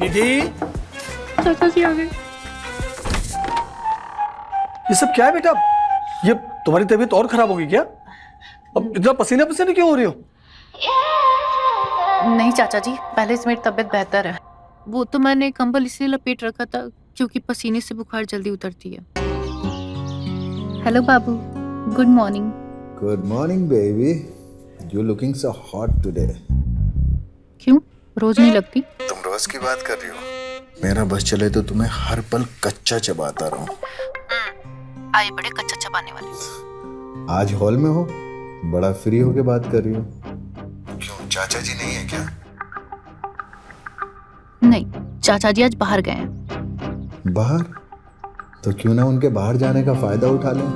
निधि, चाचा जी आ गए। ये सब क्या है बेटा? ये तुम्हारी तबीयत और खराब होगी क्या? अब इतना पसीने पसीने क्यों हो रही हो? नहीं चाचा जी, पहले से मेरी तबीयत बेहतर है। वो तो मैंने कंबल इसलिए लपेट रखा था क्योंकि पसीने से बुखार जल्दी उतरती है। हेलो बाबू, good morning. Good morning, baby. You're looking so hot today. क्यों, रोज नहीं लगती? तुम रोज की बात कर रही हो? मेरा बस चले तो तुम्हें हर पल कच्चा चबाता रहूं। आए बड़े कच्चा चबाने वाले। आज हॉल में हो, बड़ा फ्री होके बात कर रही हो। क्यों, चाचा जी नहीं है क्या? नहीं, चाचा जी आज बाहर गए हैं। बाहर? तो क्यों ना उनके बाहर जाने का फायदा उठा लें।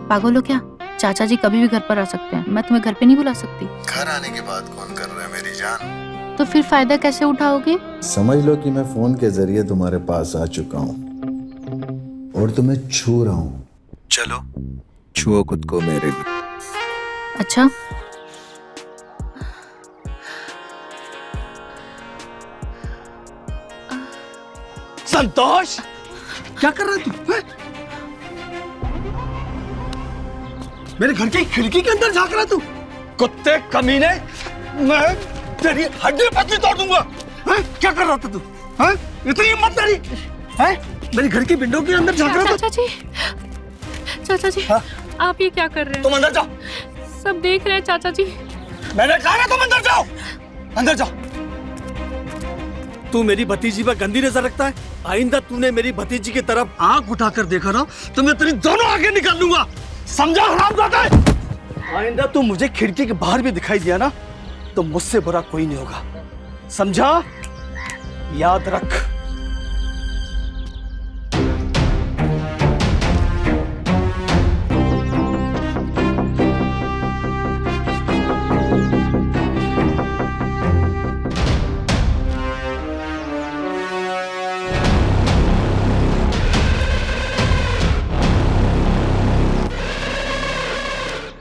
पागल हो क्या? चाचा जी कभी भी घर पर आ सकते हैं, मैं तुम्हें घर पे नहीं बुला सकती। घर आने की बात कौन कर रहा है मेरी जान? तो फिर फायदा कैसे उठाओगे? समझ लो कि मैं फोन के जरिए तुम्हारे पास आ चुका हूँ और तुम्हें छू रहा हूँ। चलो छुओ खुद को मेरे लिए। अच्छा, संतोष, क्या कर रहा है तू? हैं? मेरे घर की खिड़की के अंदर झांक रहा है तू? कुत्ते कमीने, मैं तेरी हड्डी पसली तोड़ दूंगा। हैं? क्या कर रहा था तू? हैं? इतनी हिम्मत तेरी? हैं? मेरी घर की विंडो के अंदर झांक रहा था? चाचा जी, हाँ? आप ये क्या कर रहे हैं? तुम अंदर जाओ। सब देख रहे हैं चाचा जी। मैंने कहा ना तुम अंदर जाओ, अंदर जाओ। तू मेरी भतीजी पर गंदी नजर रखता है। आइंदा तूने मेरी भतीजी की तरफ आंख उठाकर देखा ना तो मैं तेरी दोनों आंखें निकाल लूंगा, समझा हरामजादा? आइंदा तू मुझे खिड़की के बाहर भी दिखाई दिया ना तो मुझसे बुरा कोई नहीं होगा, समझा? याद रख।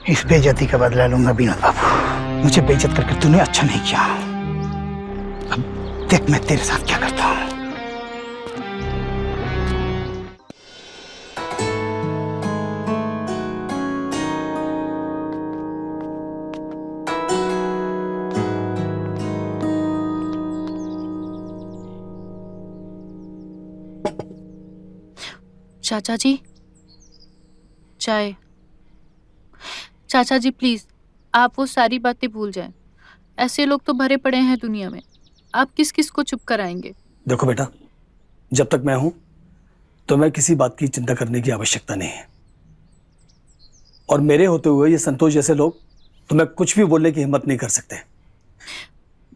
इस बेइज्जती का बदला लूंगा विनोद बाबू। मुझे बेइज्जत करके तूने अच्छा नहीं किया। अब देख मैं तेरे साथ क्या करता हूँ। चाचा जी, चाय। चाचा जी प्लीज, आप वो सारी बातें भूल जाएं। ऐसे लोग तो भरे पड़े हैं दुनिया में, आप किस किस को चुप कराएंगे? देखो बेटा, जब तक मैं हूं तो मैं किसी बात की चिंता करने की आवश्यकता नहीं है, और मेरे होते हुए ये संतोष जैसे लोग तुम्हें कुछ भी बोलने की हिम्मत नहीं कर सकते।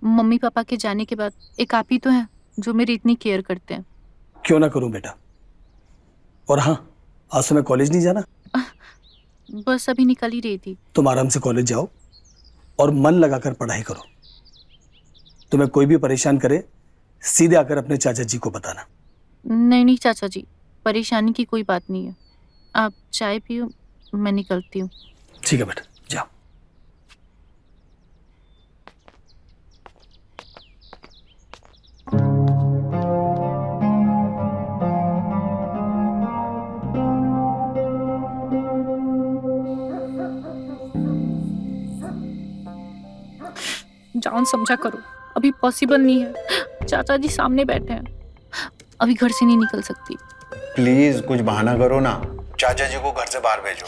मम्मी पापा के जाने के बाद एक आप ही तो हैं जो मेरी इतनी केयर करते हैं। क्यों ना करूं बेटा। और हाँ, आज से मैं कॉलेज नहीं जाना। बस अभी निकल ही रही थी। तुम आराम से कॉलेज जाओ और मन लगाकर पढ़ाई करो। तुम्हें कोई भी परेशान करे सीधे आकर अपने चाचा जी को बताना। नहीं नहीं चाचा जी, परेशानी की कोई बात नहीं है। आप चाय पियो, मैं निकलती हूँ। ठीक है बेटा, जाओ। जान समझा करो, अभी पॉसिबल नहीं है। चाचा जी सामने बैठे हैं, अभी घर से नहीं निकल सकती। प्लीज कुछ बहाना करो ना, चाचा जी को घर से बाहर भेजो।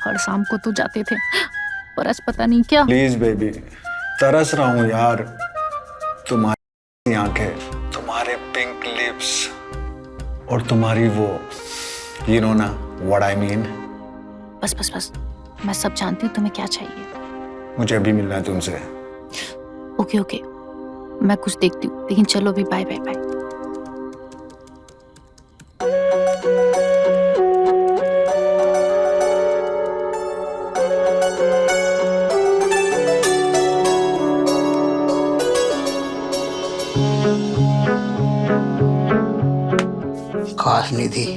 हर शाम को तो जाते थे, पर आज पता नहीं क्या। प्लीज बेबी, तरस रहा हूँ यार। तुम्हारी आंखें, तुम्हारे पिंक लिप्स और तुम्हारी वो, you know ना what I mean। बस बस बस, मैं सब जानती हूँ तुम्हें क्या चाहिए। मुझे अभी मिलना है तुमसे। ओके ओके, मैं कुछ देखती हूँ, लेकिन चलो अभी बाय बाय बाय। काश निधि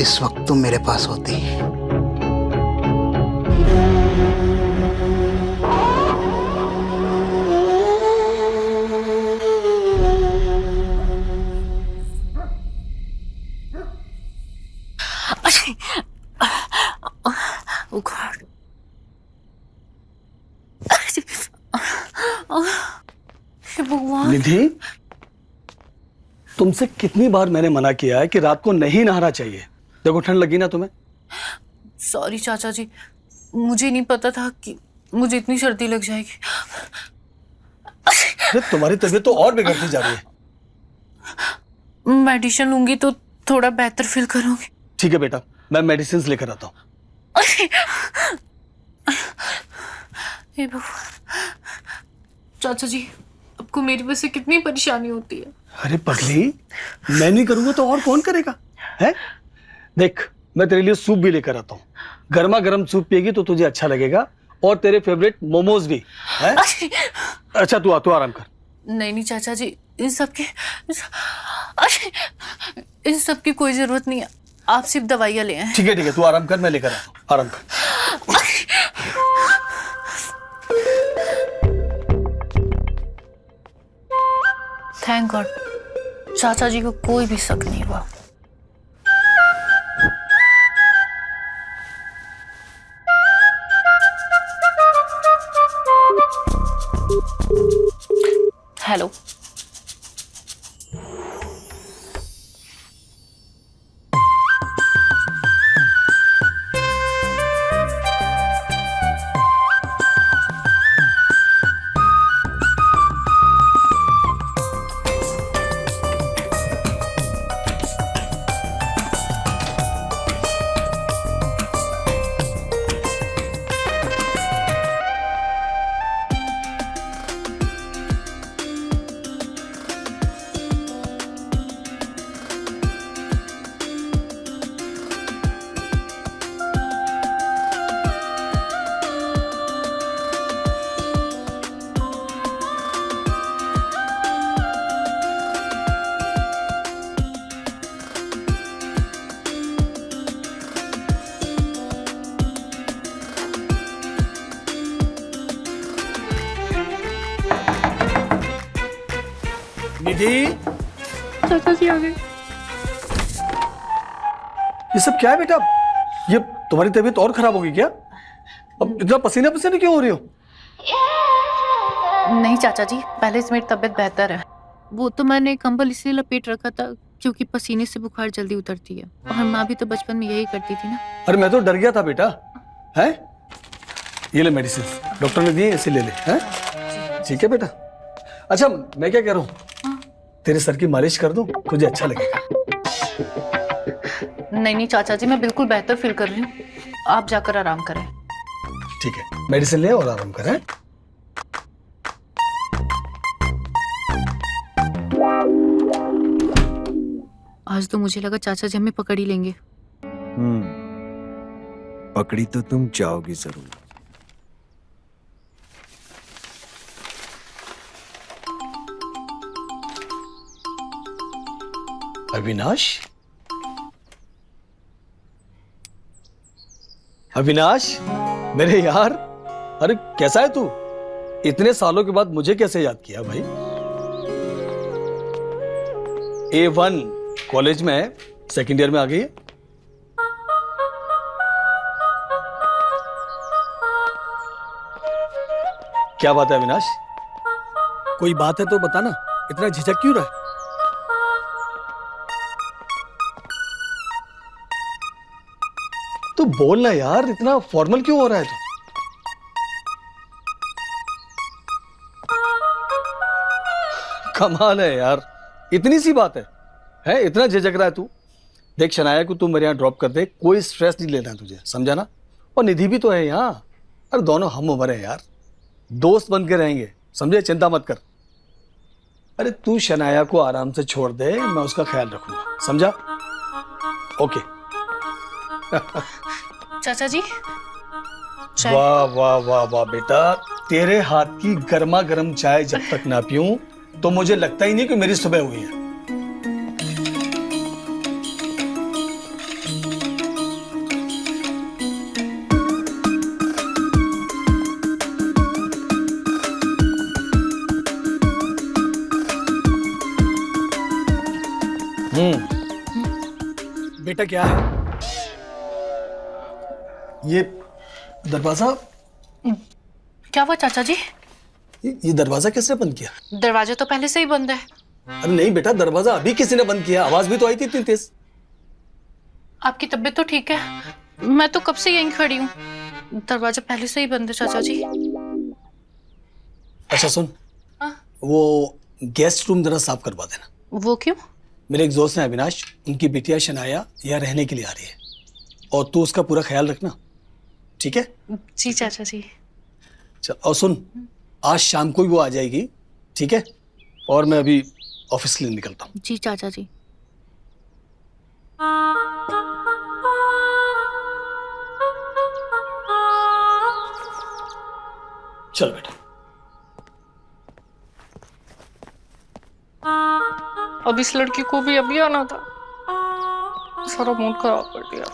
इस वक्त तुम मेरे पास होती। हे भगवान। निधि, तुमसे कितनी बार मैंने मना किया है कि रात को नहीं नहाना चाहिए। देखो ठंड लगी ना तुम्हें। सॉरी चाचा जी, मुझे नहीं पता था कि मुझे इतनी सर्दी लग जाएगी। अरे तुम्हारी तबीयत तो और बिगड़ती जा रही है। मेडिसिन लूंगी तो थोड़ा बेहतर फील करूंगी। ठीक है बेटा, मैं मेडिसिन लेकर आता हूँ। हे भगवान। चाचा जी, आपको मेरी वजह से कितनी परेशानी होती है। अरे पगली, मैं नहीं करूंगा तो और कौन करेगा? है? देख, मैं तेरे लिए सूप भी लेकर आता हूँ। गर्मा गर्म सूप पिएगी तो तुझे अच्छा लगेगा, और तेरे फेवरेट मोमोज भी है। अच्छा तू आराम कर। नहीं चाचा जी, इन सब की कोई जरूरत नहीं है। आप सिर्फ दवाइयाँ ले आए। ठीक है, तू आराम कर, मैं लेकर आता हूँ। आराम कर। थैंक गॉड, चाचा जी को कोई भी शक नहीं हुआ। हेलो। निधि, चाचा जी आ गए। ये सब क्या है बेटा? ये तुम्हारी तबीयत और खराब होगी क्या? अब इतना पसीना पसीना क्यों हो रही हो? नहीं चाचा जी, पहले से मेरी तबीयत बेहतर है। वो तो मैंने कंबल इसलिए लपेट रखा था क्योंकि पसीने से बुखार जल्दी उतरती है, और माँ भी तो बचपन में यही करती थी ना। अरे मैं तो डर गया था बेटा। है? ये ले मेडिसिन, डॉक्टर ने दिए, इसे ले ले। हैं? ठीक है बेटा। अच्छा मैं क्या कह रहा हूँ, तेरे सर की मालिश कर दूं, तुझे अच्छा लगेगा। नहीं चाचा जी, मैं बिल्कुल बेहतर फील कर रही हूँ। आप जाकर आराम करें। ठीक है, मेडिसिन ले और आराम कर। आज तो मुझे लगा चाचा जी हमें पकड़ ही लेंगे। पकड़ी तो तुम जाओगी जरूर। अविनाश, अविनाश मेरे यार, अरे कैसा है तू? इतने सालों के बाद मुझे कैसे याद किया भाई? A1 कॉलेज में सेकंड ईयर में आ गई है। क्या बात है अविनाश? कोई बात है तो बताना, इतना झिझक क्यों रहा है? तो बोलना यार, इतना फॉर्मल क्यों हो रहा है तू? कमाल है यार, इतनी सी बात है इतना झिझक रहा है तू? देख शनाया को तू मेरे यहाँ ड्रॉप कर दे, कोई स्ट्रेस नहीं लेना है तुझे, समझा ना? और निधि भी तो है यहाँ। अरे दोनों हम उम्र है यार, दोस्त बन के रहेंगे, समझे? चिंता मत कर। अरे तू शनाया को आराम से छोड़ दे, मैं उसका ख्याल रखूंगा, समझा? ओके। चाचा जी, वाह वाह वाह वाह बेटा, तेरे हाथ की गर्मा गर्म चाय जब तक ना पीऊं तो मुझे लगता ही नहीं कि मेरी सुबह हुई है। बेटा क्या है ये? दरवाजा क्या हुआ चाचा जी? ये दरवाजा किसने बंद किया? दरवाजा तो पहले से ही बंद है। अरे नहीं बेटा, दरवाजा अभी किसी ने बंद किया, आवाज भी तो आई थी इतनी तेज। आपकी तबीयत तो ठीक है? मैं तो कब से यहीं खड़ी हूँ। दरवाजा पहले से ही बंद है चाचा जी। अच्छा सुन, हाँ? वो गेस्ट रूम जरा साफ करवा देना। वो क्यों? मेरे एक दोस्त है अविनाश, उनकी बिटिया शनाया यहाँ रहने के लिए आ रही है, और तू उसका पूरा ख्याल रखना, ठीक है? जी चाचा जी। चल, और सुन, आज शाम को ही वो आ जाएगी, ठीक है? और मैं अभी ऑफिस के लिए निकलता हूँ। जी चाचा जी। चल बेटा। अब इस लड़की को भी अभी आना था, सारा मूड खराब कर दिया।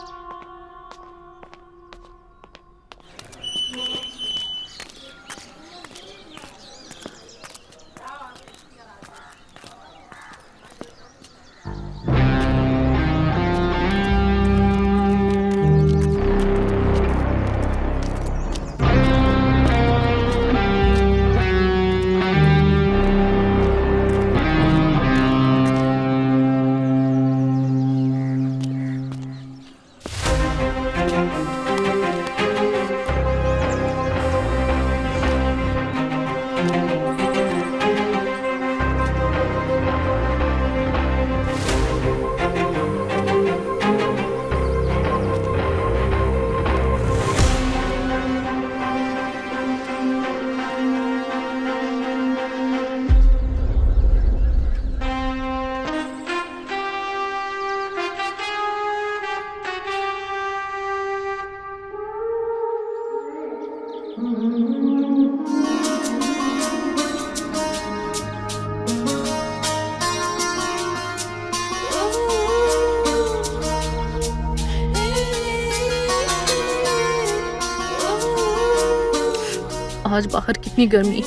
आज बाहर कितनी गर्मी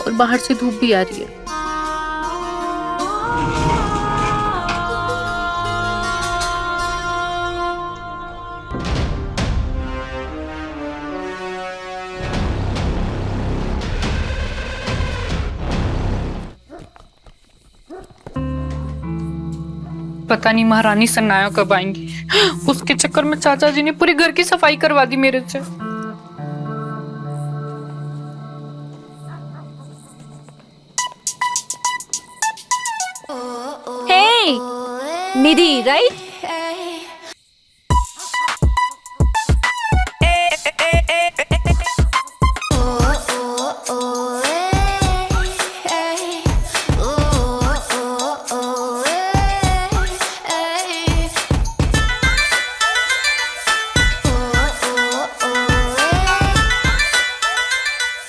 और बाहर से धूप भी आ रही है। पता नहीं महारानी सन्नाया कब आएंगी। उसके चक्कर में चाचा जी ने पूरे घर की सफाई करवा दी मेरे से। निधि, राइट?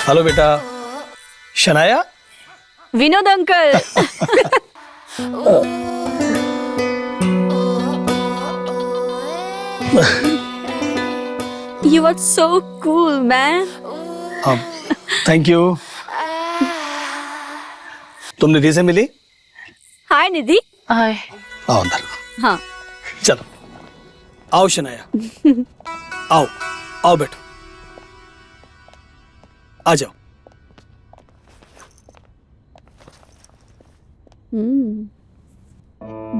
हेलो बेटा। Shanaya? Vinod uncle. You are so cool, man. Thank you. तुम निधि से मिली? हाय निधि। हाय। आओ अंदर। हाँ। चलो आओ शनाया। आओ आओ बैठो, आ जाओ।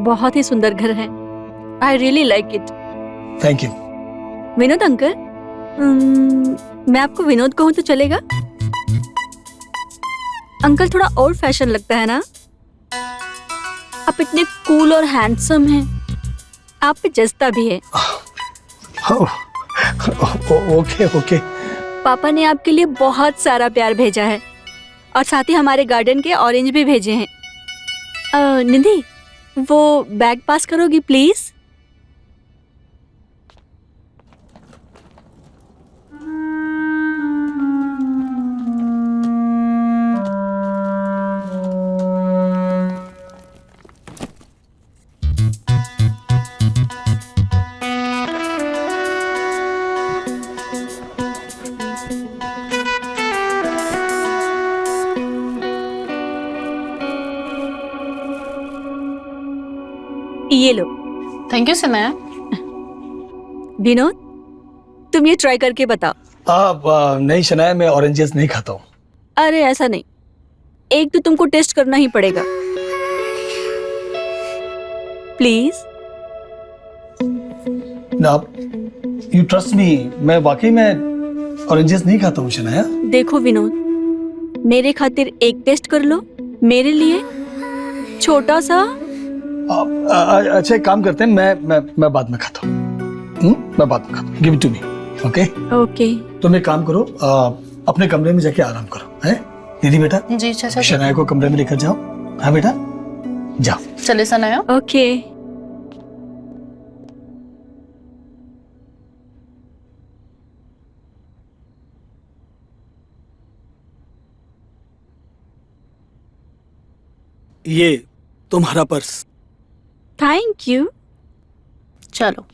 बहुत ही सुंदर घर है। I really like it. Thank you. Vinod uncle, मैं आपको विनोद कहूँ तो चलेगा? अंकल थोड़ा ओल्ड फैशन लगता है ना? आप इतने कूल और हैंडसम हैं, आप पे जचता भी है। Okay okay. पापा ने आपके लिए बहुत सारा प्यार भेजा है और साथ ही हमारे गार्डन के ऑरेंज भी भेजे हैं। निधि, वो बैग पास करोगी प्लीज? ये लो। Thank you Sanaya. विनोद, तुम ये ट्राई करके बताओ। नहीं शनाया, मैं ऑरेंजेस नहीं खाता हूँ। अरे ऐसा नहीं, एक तो तुमको टेस्ट करना ही पड़ेगा। प्लीज। ना, यू ट्रस्ट मी, मैं वाकई में ऑरेंजेस नहीं खाता हूँ शनाया। देखो विनोद, मेरे खातिर एक टेस्ट कर लो, मेरे लिए छोटा सा। अच्छा एक काम करते हैं, मैं बाद में खाता हूँ। मैं बाद में खाता हूँ। Give it to me. Okay okay. तुम एक काम करो, अपने कमरे में जाके आराम करो, है दीदी बेटा। जी चाचा जी। शनाया को कमरे में लेकर जाओ। हाँ बेटा, जाओ। चले सनाया। ओके। ये तुम्हारा पर्स। Thank you. चलो।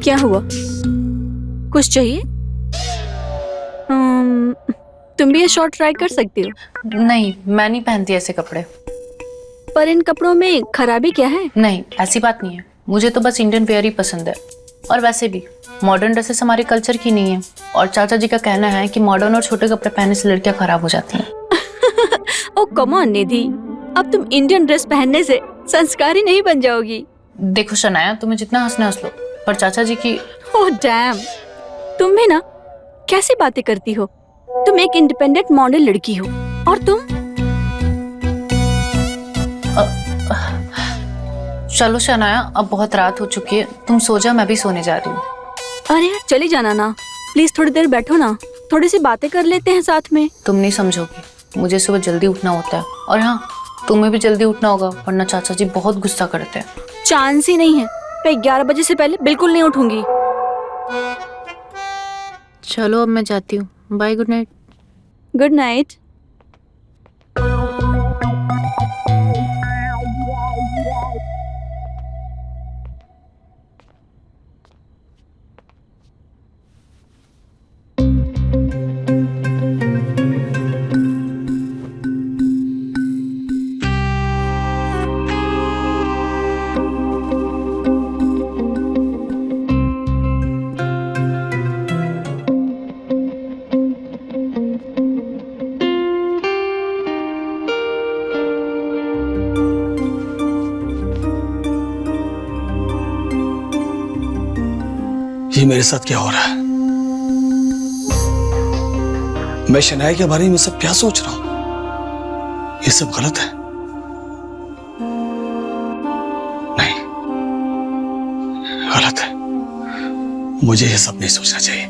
क्या हुआ? कुछ चाहिए? तुम भी ये शॉर्ट ट्राई कर सकती हो, नहीं, मैं नहीं पहनती ऐसे कपड़े। पर इन कपड़ों में खराबी क्या है? नहीं, ऐसी बात नहीं है, मुझे तो बस इंडियन वेयर ही पसंद है। और वैसे भी मॉडर्न ड्रेसेस हमारे कल्चर की नहीं है, और चाचा जी का कहना है कि मॉडर्न और छोटे कपड़े पहनने से लड़कियां खराब हो जाती हैं। ओ कम ऑन निधि, अब तुम इंडियन ड्रेस पहनने से संस्कारी नहीं बन जाओगी। देखो शनाया, तुम्हें जितना हंसना हंस लो, पर चाचा जी की। ओह डैम, तुम भी ना कैसी बातें करती हो? तुम एक इंडिपेंडेंट मॉडल लड़की हो, और तुम। चलो शनाया, अब बहुत रात हो चुकी है, तुम सो जाओ, मैं भी सोने जा रही हूँ। अरे यार चली जाना ना, प्लीज थोड़ी देर बैठो ना, थोड़ी सी बातें कर लेते हैं साथ में। तुम नहीं समझोगी, मुझे सुबह जल्दी उठना होता है, और हाँ, तुम्हें भी जल्दी उठना होगा, वरना चाचा जी बहुत गुस्सा करते हैं। चांस ही नहीं है, मैं 11 बजे से पहले बिल्कुल नहीं उठूंगी। चलो अब मैं जाती हूँ, bye, good night. Good night. ये मेरे साथ क्या हो रहा है? मैं शनाया के बारे में सब क्या सोच रहा हूं? ये सब गलत है। नहीं, गलत है। मुझे ये सब नहीं सोचना चाहिए।